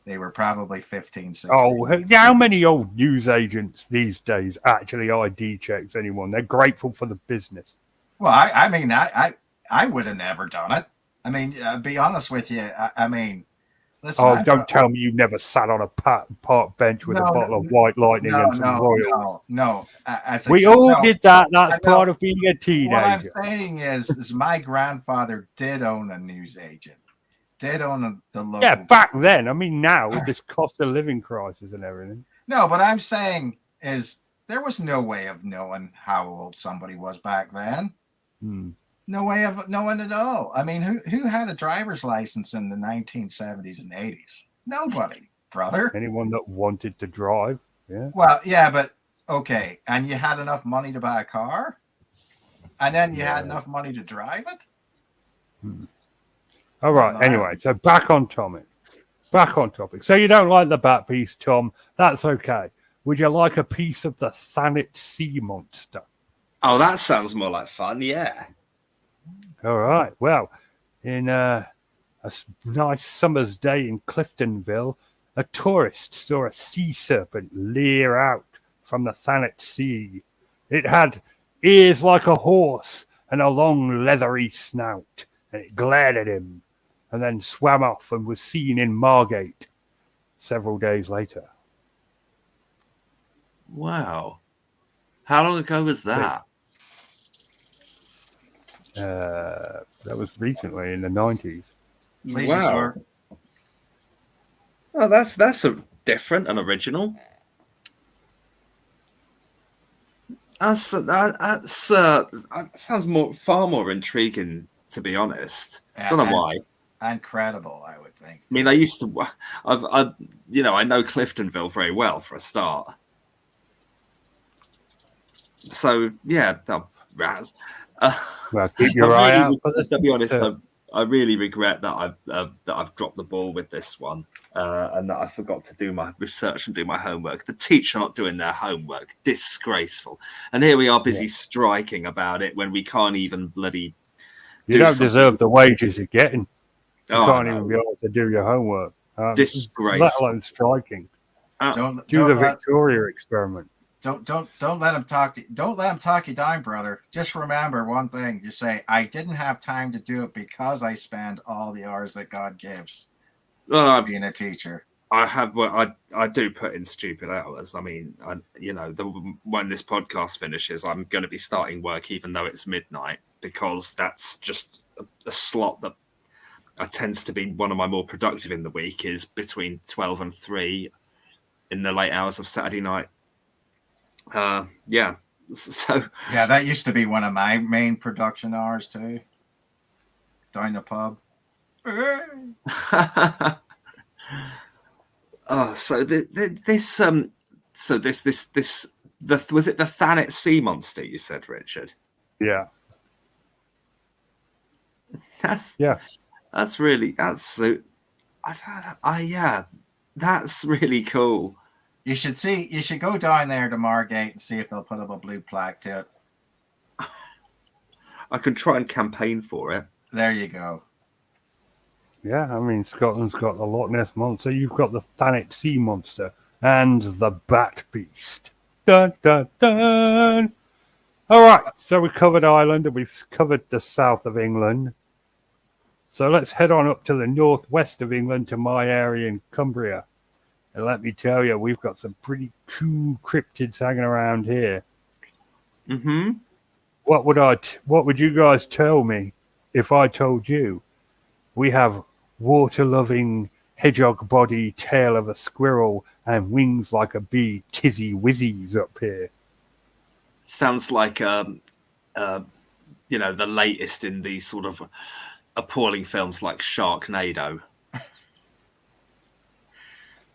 they were probably 15, 16. Oh, how many old news agents these days actually ID checks anyone? They're grateful for the business. Well, I would have never done it. I mean, be honest with you. I mean, listen. Don't tell me you never sat on a park bench with a bottle of White Lightning and some Royals. No. We all did that. That's part of being a teenager. What I'm saying is my grandfather did own a news agent. Did own the local. Yeah, back then. I mean, now with this cost of living crisis and everything. No, but I'm saying is there was no way of knowing how old somebody was back then. No way of knowing at all. I mean, who had a driver's license in the 1970s and 80s? Nobody, brother. Anyone that wanted to drive. Yeah. Well, yeah, but okay. And you had enough money to buy a car? And then you had enough money to drive it? All right. Anyway, so back on topic. So you don't like the bat piece, Tom. That's okay. Would you like a piece of the Thanet sea monster? Oh, that sounds more like fun, yeah. All right. Well, in a nice summer's day in Cliftonville, a tourist saw a sea serpent leer out from the Thanet Sea. It had ears like a horse and a long leathery snout, and it glared at him and then swam off and was seen in Margate several days later. Wow. How long ago was that? That was recently in the 90s. Wow. Oh, that's a different and original. That sounds far more intriguing, to be honest. I don't know why. Incredible, I would think. I mean, I used to, I know Cliftonville very well for a start. So yeah, rats. Well, keep your eye out for To be honest, I really regret that I've dropped the ball with this one, and that I forgot to do my research and do my homework. The teacher not doing their homework, disgraceful. And here we are busy striking about it when we can't even bloody. You don't deserve the wages you're getting. You can't no. even be able to do your homework. Disgraceful. Let alone striking. Do the Victoria experiment. Don't let him talk. Don't let him talk you down, brother. Just remember one thing. You say, I didn't have time to do it because I spend all the hours that God gives being a teacher. I have. Well, I do put in stupid hours. I mean, when this podcast finishes, I'm going to be starting work even though it's midnight, because that's just a slot that tends to be one of my more productive in the week, is between 12 and 3 in the late hours of Saturday night. So that used to be one of my main production hours too. Down the pub. So was it the Thanet sea monster you said, Richard? Yeah. That's really cool. You should go down there to Margate and see if they'll put up a blue plaque to it. I can try and campaign for it. There you go. Yeah, I mean, Scotland's got the Loch Ness Monster. You've got the Thanet Sea Monster and the Bat Beast. Dun, dun, dun. All right, so we covered Ireland and we've covered the south of England. So let's head on up to the northwest of England to my area in Cumbria. And let me tell you, we've got some pretty cool cryptids hanging around here. Mm-hmm. What would you guys tell me if I told you we have water-loving, hedgehog body, tail of a squirrel, and wings like a bee, tizzy wizzies up here? Sounds like the latest in these sort of appalling films like Sharknado.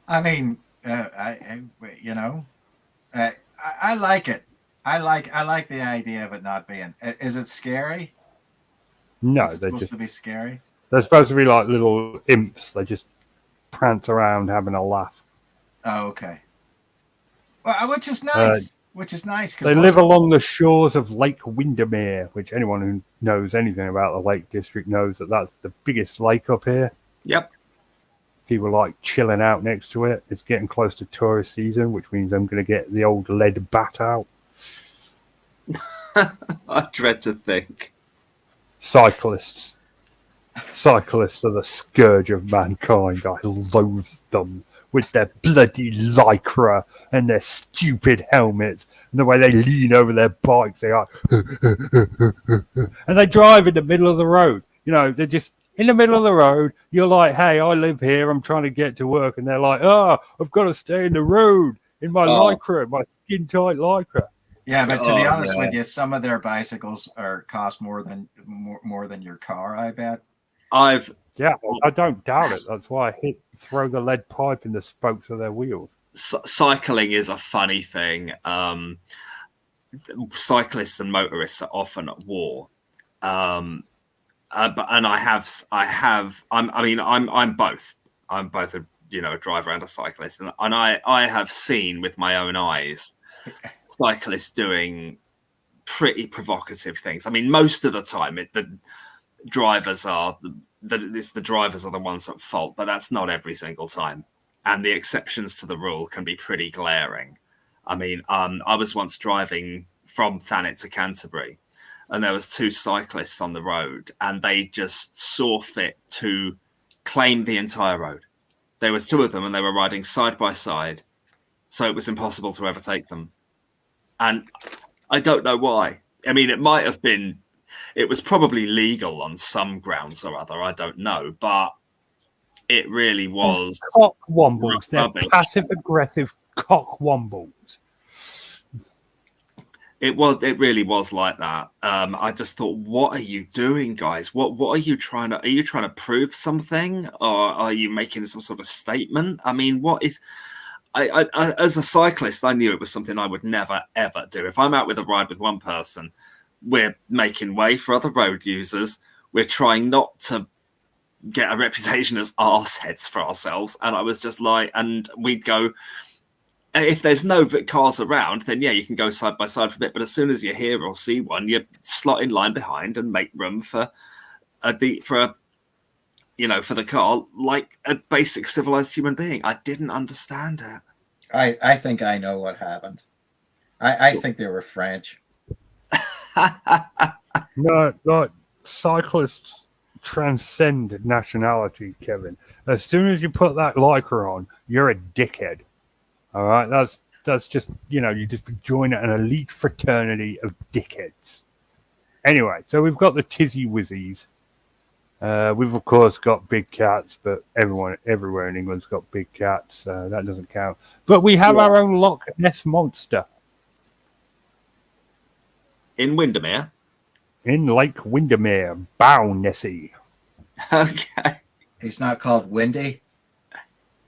I mean, I like it. I like the idea of it not being. Is it scary? No, they're supposed to be scary. They're supposed to be like little imps. They just prance around having a laugh. Oh, okay. Well, which is nice. They live along the shores of Lake Windermere, which anyone who knows anything about the Lake District knows that that's the biggest lake up here. Yep. People like chilling out next to it. It's getting close to tourist season, which means I'm going to get the old lead bat out. I dread to think. Cyclists are the scourge of mankind. I loathe them with their bloody lycra and their stupid helmets and the way they lean over their bikes. They are, and they drive in the middle of the road. They're just in the middle of the road. You're like, hey, I live here. I'm trying to get to work. And they're like, I've got to stay in the road in my lycra, my skin tight lycra. Yeah, but to be honest with you, some of their bicycles cost more than your car, I bet. I don't doubt it. That's why I throw the lead pipe in the spokes of their wheels. Cycling is a funny thing. Cyclists and motorists are often at war. I'm both. I'm both a driver and a cyclist, and I have seen with my own eyes cyclists doing pretty provocative things. I mean, most of the time, the drivers are the ones at fault, but that's not every single time. And the exceptions to the rule can be pretty glaring. I mean, I was once driving from Thanet to Canterbury, and there was 2 cyclists on the road, and they just saw fit to claim the entire road. There was 2 of them, and they were riding side by side, so it was impossible to overtake them. And I don't know why. I mean, it was probably legal on some grounds or other. I don't know, but it really was cockwombles. They're passive-aggressive cockwombles. It really was like that. I just thought, what are you doing, guys? What are you trying to? Are you trying to prove something, or are you making some sort of statement? I mean, what is? I as a cyclist, I knew it was something I would never ever do. If I'm out with a ride with one person, we're making way for other road users. We're trying not to get a reputation as arseheads for ourselves. And I was just like, and we'd go, if there's no cars around, then yeah, you can go side by side for a bit. But as soon as you hear or see one, you slot in line behind and make room for for the car, like a basic civilized human being. I didn't understand it. I think I know what happened. I think they were French. No, like cyclists transcend nationality, Kevin. As soon as you put that lycra on, you're a dickhead. All right, that's just you just join an elite fraternity of dickheads. Anyway, so we've got the Tizzy Wizzies. We've of course got big cats, but everyone everywhere in England's got big cats, so that doesn't count. But we have our own Loch Ness monster in Windermere. In Lake Windermere, Bow Nessie. Okay. He's not called Windy.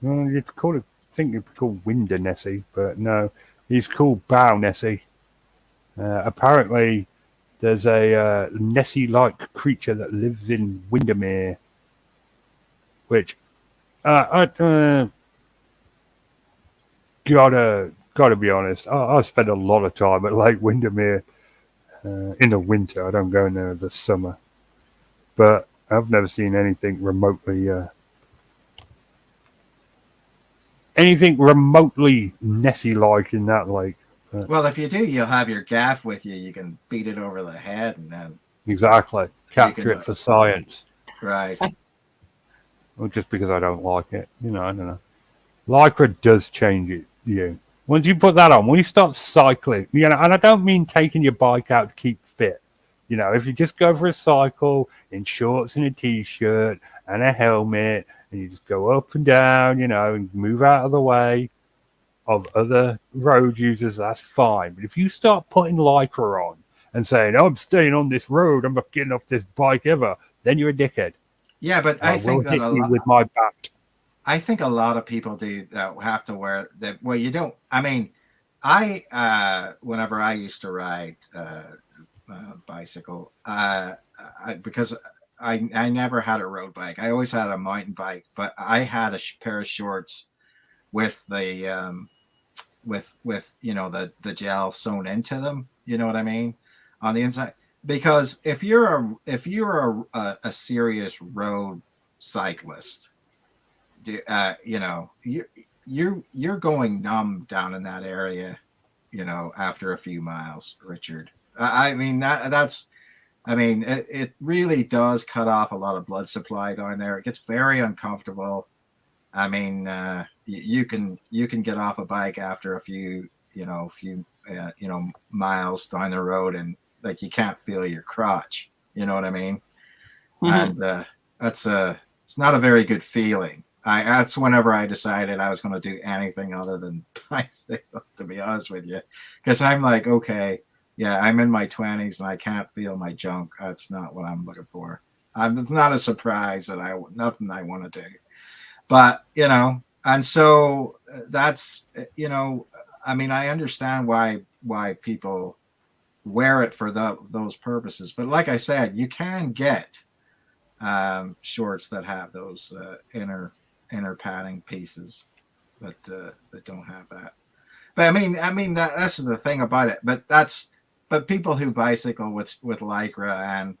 Well, you'd call it. Think it'd be called Winder Nessie, but no, he's called Bow Nessie. Apparently, there's a Nessie-like creature that lives in Windermere, which gotta be honest. I spend a lot of time at Lake Windermere in the winter. I don't go in there in the summer, but I've never seen anything remotely Nessie-like in that lake. Well, if you do, you'll have your gaff with you. You can beat it over the head and then exactly capture it for science. Right. Well, just because I don't like it, I don't know. Lycra does change it. Once you put that on, when you start cycling, and I don't mean taking your bike out to keep fit. If you just go for a cycle in shorts and a t-shirt and a helmet, and you just go up and down, and move out of the way of other road users, that's fine. But if you start putting Lycra on and saying, I'm staying on this road, I'm not getting off this bike ever, then you're a dickhead. Yeah, but I think that with my bat. I think a lot of people do have to wear that. Well, you don't. I mean, whenever I used to ride bicycle, because I never had a road bike. I always had a mountain bike, but I had a pair of shorts with the with the gel sewn into them. You know what I mean? On the inside, because if you're a serious road cyclist, you're going numb down in that area, after a few miles, Richard. I mean it really does cut off a lot of blood supply down there. It gets very uncomfortable. I mean, you can get off a bike after a few miles down the road, and like you can't feel your crotch. You know what I mean? Mm-hmm. And it's not a very good feeling. That's whenever I decided I was going to do anything other than bicycle, to be honest with you, because I'm like, okay, yeah, I'm in my 20s and I can't feel my junk. That's not what I'm looking for. It's not a surprise that nothing I want to do. But, and so that's, I mean, I understand why people wear it for those purposes. But like I said, you can get shorts that have those inner padding pieces that don't have that. But I mean that's the thing about it. But people who bicycle with Lycra and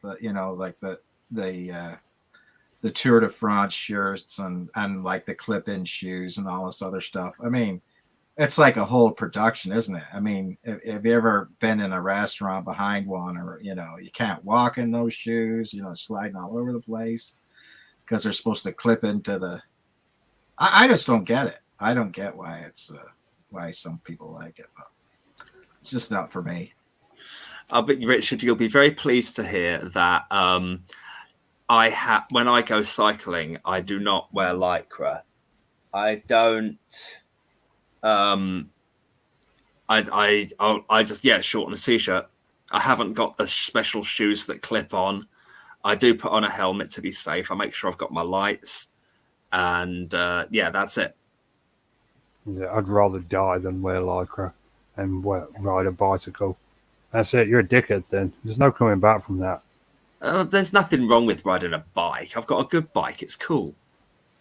the Tour de France shirts and like the clip-in shoes and all this other stuff. I mean, it's like a whole production, isn't it? I mean, have you ever been in a restaurant behind one, or you can't walk in those shoes, sliding all over the place because they're supposed to clip into the. I just don't get it. I don't get why it's why some people like it, but it's just not for me. But Richard, you'll be very pleased to hear that when I go cycling, I do not wear Lycra. I don't. I just short on a t-shirt. I haven't got the special shoes that clip on. I do put on a helmet to be safe. I make sure I've got my lights, and that's it. Yeah, I'd rather die than wear Lycra and ride a bicycle. That's it. You're a dickhead then. There's no coming back from that. There's nothing wrong with riding a bike. I've got a good bike. It's cool.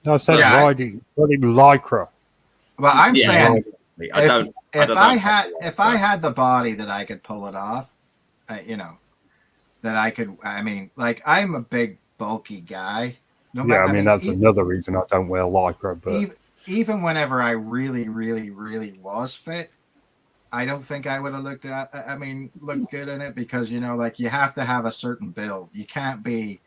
No, I said Yeah, riding lycra. Well, I'm Yeah, saying I don't. if don't I know had about if I had the body that I could pull it off, you know, that I could. I mean, like I'm a big bulky guy. No Yeah, matter. I mean that's another reason I don't wear lycra. But even whenever I really was fit, I don't think I would have looked good in it because like you have to have a certain build. You can't be,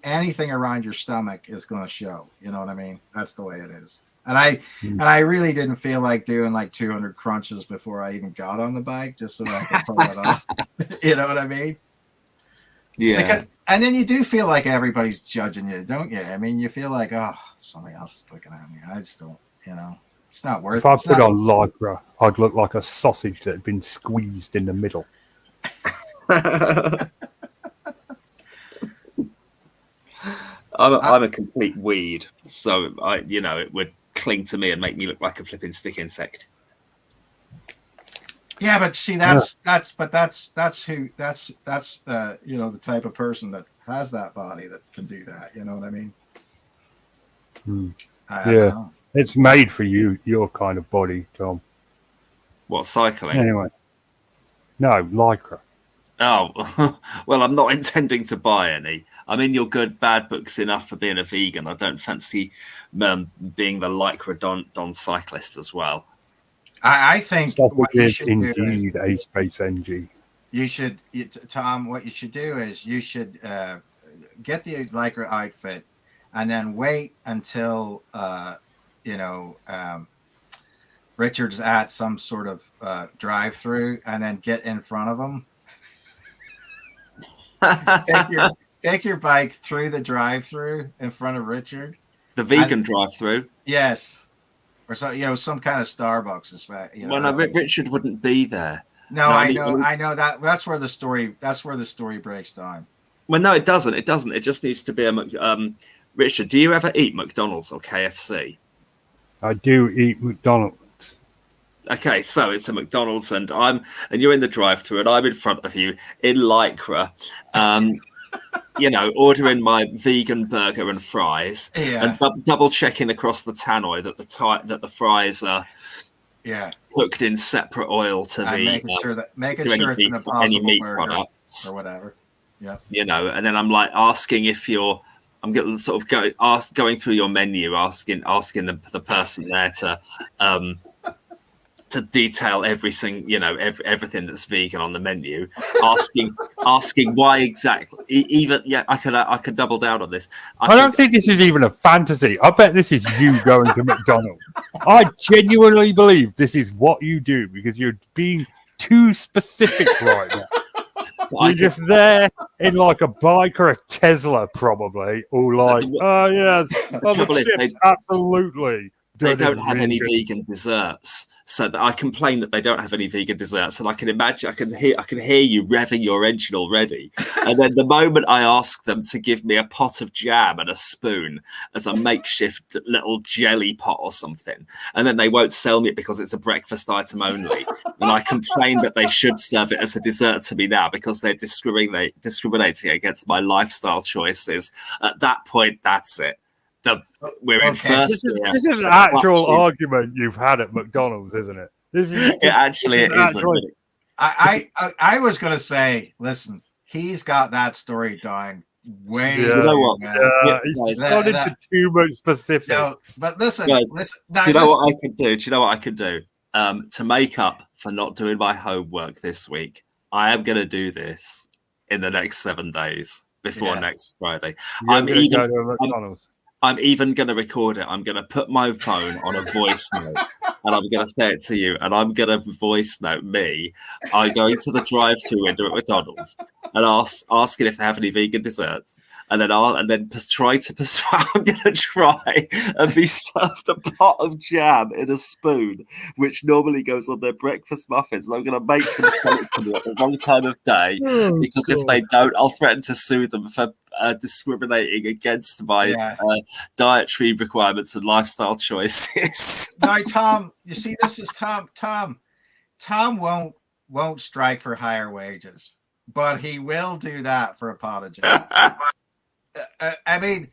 anything around your stomach is going to show. You know what I mean? That's the way it is. And I really didn't feel like doing like 200 crunches before I even got on the bike, just so I could pull it off. You know what I mean? Yeah. And then you do feel like everybody's judging you, don't you? I mean, you feel like, oh, somebody else is looking at me. I just don't, it's not worth it. If I put on lycra, I'd look like a sausage that had been squeezed in the middle. I'm a complete weed, so it would cling to me and make me look like a flipping stick insect. Yeah, but see, that's the type of person that has that body that can do that. You know what I mean? Yeah, it's made for you, your kind of body, Tom. What, cycling? Anyway, no, lycra. Oh, well, I'm not intending to buy any. I'm in your good bad books enough for being a vegan. I don't fancy being the lycra don cyclist as well. I think what you should indeed do is, a space NG. You should, Tom. What you should do is you should get the lycra outfit, and then wait until Richard's at some sort of drive-through, and then get in front of him. take your bike through the drive-through in front of Richard. The vegan drive-through. Yes. Or so some kind of Starbucks. Well, no, Richard wouldn't be there. No, I know that. That's where the story breaks down. Well, no, it doesn't. It doesn't. It just needs to be a. Richard, do you ever eat McDonald's or KFC? I do eat McDonald's. Okay, so it's a McDonald's, and you're in the drive-through, and I'm in front of you in lycra. Ordering my vegan burger and fries, and double checking across the tannoy that the fries are cooked in separate oil to making sure it's an impossible meat products or whatever. Yeah, and then I'm like asking if I'm getting sort of going through your menu, asking the person there to detail everything that's vegan on the menu, asking why exactly. I could double down on this. I don't think this is even a fantasy. I bet this is you going to McDonald's. I genuinely believe this is what you do because you're being too specific right now. You're just there in like a bike or a Tesla, probably, or like, the chips, absolutely. They don't have any vegan desserts, so that I complain that they don't have any vegan desserts, and I can imagine, I can hear you revving your engine already. And then the moment I ask them to give me a pot of jam and a spoon as a makeshift little jelly pot or something, and then they won't sell me it because it's a breakfast item only, and I complain that they should serve it as a dessert to me now because they're discriminating against my lifestyle choices. At that point, that's it. We're in first. This is an actual argument you've had at McDonald's, isn't it? It is. I was going to say, listen, he's got that story down way. You know what? He's gone into too much specifics. No, but listen. Do you know what I could do? Do you know what I could do? To make up for not doing my homework this week, I am going to do this in the next 7 days before next Friday. I'm even going to record it. I'm going to put my phone on a voice note and I'm going to say it to you. And I'm going to voice note me. I go into the drive-through window at McDonald's and asking if they have any vegan desserts. and then try to persuade. I'm going to try and be served a pot of jam in a spoon, which normally goes on their breakfast muffins. And I'm going to make them sell it to me at the wrong time of day, because if they don't, I'll threaten to sue them for discriminating against my dietary requirements and lifestyle choices. No, Tom, you see, this is Tom. Tom won't strike for higher wages, but he will do that for a pot of jam. I mean,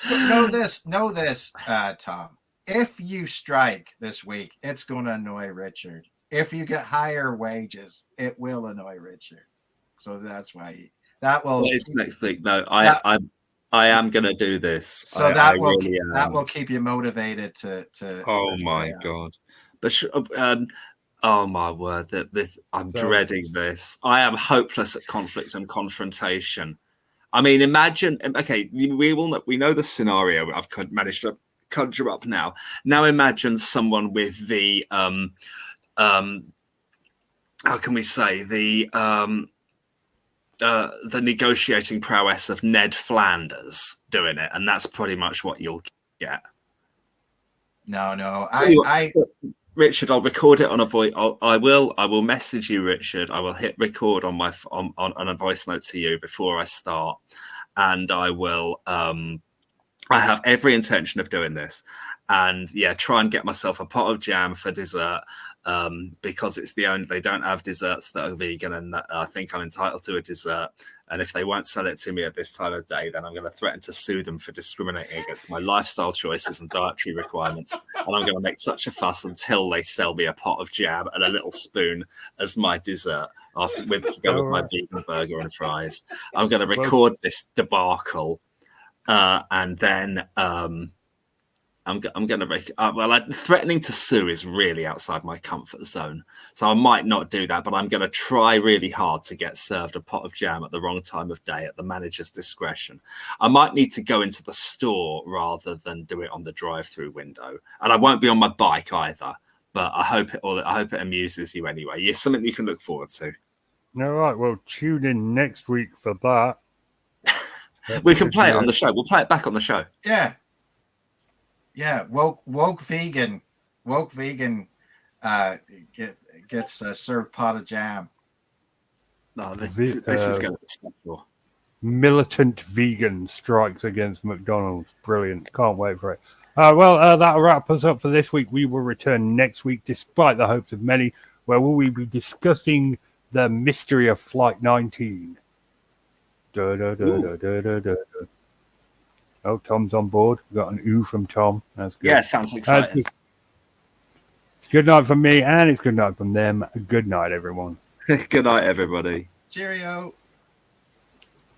know this, Tom. If you strike this week, it's going to annoy Richard. If you get higher wages, it will annoy Richard. So that's why that will. It's next week. No, I am going to do this. So that will keep you motivated to. Oh my God! But oh my word! I'm dreading this. I am hopeless at conflict and confrontation. I mean, imagine. Okay, we know the scenario I've managed to conjure up now. Now imagine someone with the how can we say the negotiating prowess of Ned Flanders doing it, and that's pretty much what you'll get. No, Richard, I'll record it on a voice. I will message you, Richard. I will hit record on my on a voice note to you before I start, and I will. I have every intention of doing this, and try and get myself a pot of jam for dessert, because it's they don't have desserts that are vegan, and I think I'm entitled to a dessert. And if they won't sell it to me at this time of day, then I'm going to threaten to sue them for discriminating against my lifestyle choices and dietary requirements. And I'm going to make such a fuss until they sell me a pot of jam and a little spoon as my dessert to go with my vegan burger and fries. I'm going to record this debacle, and then I'm going to threatening to sue is really outside my comfort zone. So I might not do that, but I'm going to try really hard to get served a pot of jam at the wrong time of day at the manager's discretion. I might need to go into the store rather than do it on the drive-through window. And I won't be on my bike either, but I hope it amuses you anyway. It's something you can look forward to. All right. Well, tune in next week for that. We can play it on the show. We'll play it back on the show. Yeah. Yeah, woke vegan gets served pot of jam. No, this is going to be special. Militant vegan strikes against McDonald's. Brilliant. Can't wait for it. That'll wrap us up for this week. We will return next week, despite the hopes of many, where we will be discussing the mystery of Flight 19. Oh, Tom's on board. We got an ooh from Tom. That's good. Yeah, sounds exciting. It's good night from me, and it's good night from them. Good night, everyone. Good night, everybody. Cheerio.